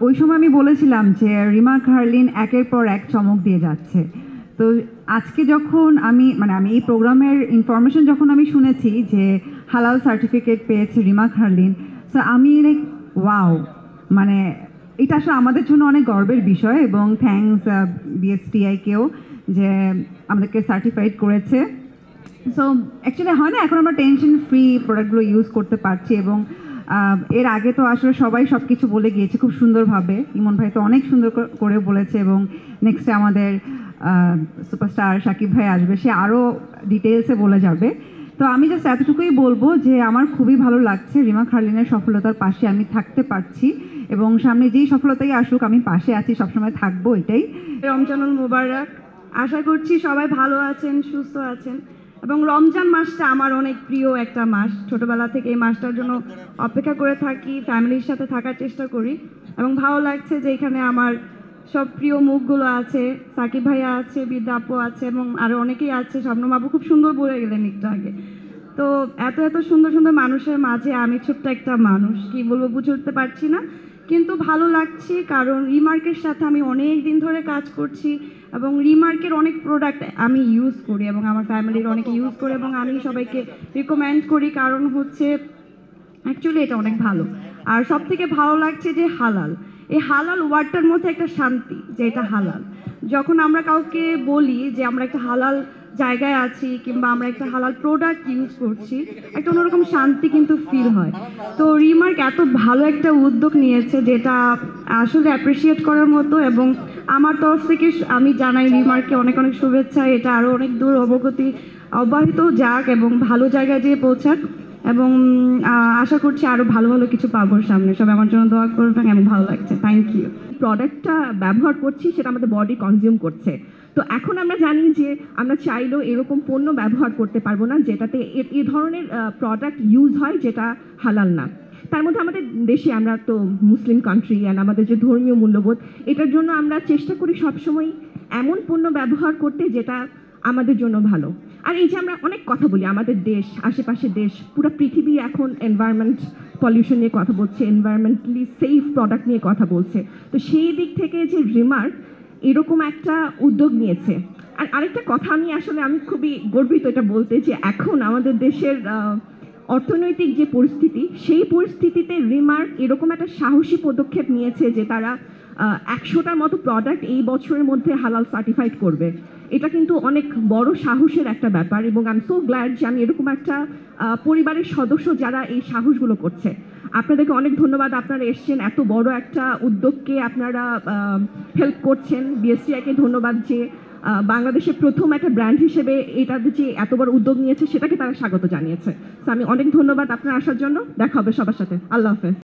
ওই সময় আমি বলেছিলাম যে রিমা খারলিন একের পর এক চমক দিয়ে যাচ্ছে। তো আজকে যখন আমি এই প্রোগ্রামের ইনফরমেশন যখন আমি শুনেছি যে হালাল সার্টিফিকেট পেয়েছে রিমা খারলিন, সো আমি লাইক ওয়াও, মানে এটা আসলে আমাদের জন্য অনেক গর্বের বিষয় এবং থ্যাঙ্কস বিএসটিআইকেও যে আমাদেরকে সার্টিফাইড করেছে। সো অ্যাকচুয়ালি হয় না, এখন আমরা টেনশন ফ্রি প্রোডাক্টগুলো ইউজ করতে পারছি এবং এর আগে তো আসলে সবাই সব কিছু বলে গিয়েছে খুব সুন্দরভাবে। ইমন ভাই তো অনেক সুন্দর করে বলেছে এবং নেক্সটে আমাদের সুপারস্টার শাকিব ভাই আসবে, সে আরও ডিটেলসে বলে যাবে। তো আমি জাস্ট এতটুকুই বলবো যে আমার খুবই ভালো লাগছে রিমা খারলিনের সফলতার পাশে আমি থাকতে পারছি এবং সামনে যেই সফলতাই আসুক আমি পাশে আছি, সবসময় থাকবো, এটাই। রমজানুল মুবারক। আশা করছি সবাই ভালো আছেন, সুস্থ আছেন এবং রমজান মাসটা আমার অনেক প্রিয় একটা মাস। ছোটবেলা থেকে এই মাসটার জন্য অপেক্ষা করে থাকি, ফ্যামিলির সাথে থাকার চেষ্টা করি এবং ভালো লাগছে যে এখানে আমার সব প্রিয় মুখগুলো আছে। সাকিব ভাইয়া আছে, বিদ্যা আপু আছে এবং আরও অনেকেই আছে। শবনম আপু খুব সুন্দর বলে গেলেন একটু আগে। তো এত এত সুন্দর সুন্দর মানুষের মাঝে আমি ছোট্ট একটা মানুষ, কি বলবো বুঝে উঠতে পারছি না, কিন্তু ভালো লাগছে কারণ রিমার্কের সাথে আমি অনেক দিন ধরে কাজ করছি এবং রিমার্কের অনেক প্রোডাক্ট আমি ইউজ করি এবং আমার ফ্যামিলির অনেকে ইউজ করে এবং আমি সবাইকে রিকমেন্ড করি, কারণ হচ্ছে অ্যাকচুয়ালি এটা অনেক ভালো। আর সব থেকে ভালো লাগছে যে হালাল, এই হালাল ওয়ার্ডটার মধ্যে একটা শান্তি, যে এটা হালাল। যখন আমরা কাউকে বলি যে আমরা একটা হালাল জায়গায় আছি কিংবা আমরা একটা হালাল প্রোডাক্ট ইউজ করছি, একটা অন্যরকম শান্তি কিন্তু ফিল হয়। তো রিমার্ক এত ভালো একটা উদ্যোগ নিয়েছে যেটা আসলে অ্যাপ্রিসিয়েট করার মতো এবং আমার তরফ থেকে আমি জানাই রিমার্ককে অনেক অনেক শুভেচ্ছা। এটা আরও অনেক দূর অব্যাহত যাক এবং ভালো জায়গায় যেয়ে পৌঁছাক এবং আশা করছি আরও ভালো ভালো কিছু পাবো সামনে। সবাই আমার জন্য দোয়া করবেন এবং ভালো লাগছে। Thank you. প্রোডাক্টটা ব্যবহার করছি সেটা আমাদের বডি কনজিউম করছে। তো এখন আমরা জানি যে আমরা চাইলেও এরকম পণ্য ব্যবহার করতে পারবো না যেটাতে এই ধরনের প্রোডাক্ট ইউজ হয় যেটা হালাল না। তার মধ্যে আমাদের দেশে, আমরা তো মুসলিম কান্ট্রি, অ্যান্ড আমাদের যে ধর্মীয় মূল্যবোধ, এটার জন্য আমরা চেষ্টা করি সবসময় এমন পণ্য ব্যবহার করতে যেটা আমাদের জন্য ভালো। আর এই যে আমরা অনেক কথা বলি, আমাদের দেশ, আশেপাশের দেশ, পুরো পৃথিবী এখন এনভায়রনমেন্ট পলিউশন নিয়ে কথা বলছে, এনভায়রনমেন্টালি সেফ প্রোডাক্ট নিয়ে কথা বলছে। তো সেই দিক থেকে যে রিমার্ক এরকম একটা উদ্যোগ নিয়েছে। আর আরেকটা কথা আমি খুবই গর্বিত এটা বলতে, যে এখন আমাদের দেশের অর্থনৈতিক যে পরিস্থিতি, সেই পরিস্থিতিতে রিমার্ক এরকম একটা সাহসী পদক্ষেপ নিয়েছে যে তারা 100টার মতো প্রোডাক্ট এই বছরের মধ্যে হালাল সার্টিফাইড করবে। এটা কিন্তু অনেক বড় সাহসের একটা ব্যাপার এবং আই এম সো গ্ল্যাড যে আমি এরকম একটা পরিবারের সদস্য যারা এই সাহসগুলো করছে। আপনাদেরকে অনেক ধন্যবাদ, আপনারা এসছেন, এত বড় একটা উদ্যোগকে আপনারা হেল্প করছেন। বিএসটিআইকে ধন্যবাদ যে বাংলাদেশের প্রথম একটা ব্র্যান্ড হিসেবে এটা যে এত বড় উদ্যোগ নিয়েছে সেটাকে তারা স্বাগত জানিয়েছে। তো আমি অনেক ধন্যবাদ আপনার আসার জন্য। দেখা হবে সবার সাথে। আল্লাহ হাফেজ।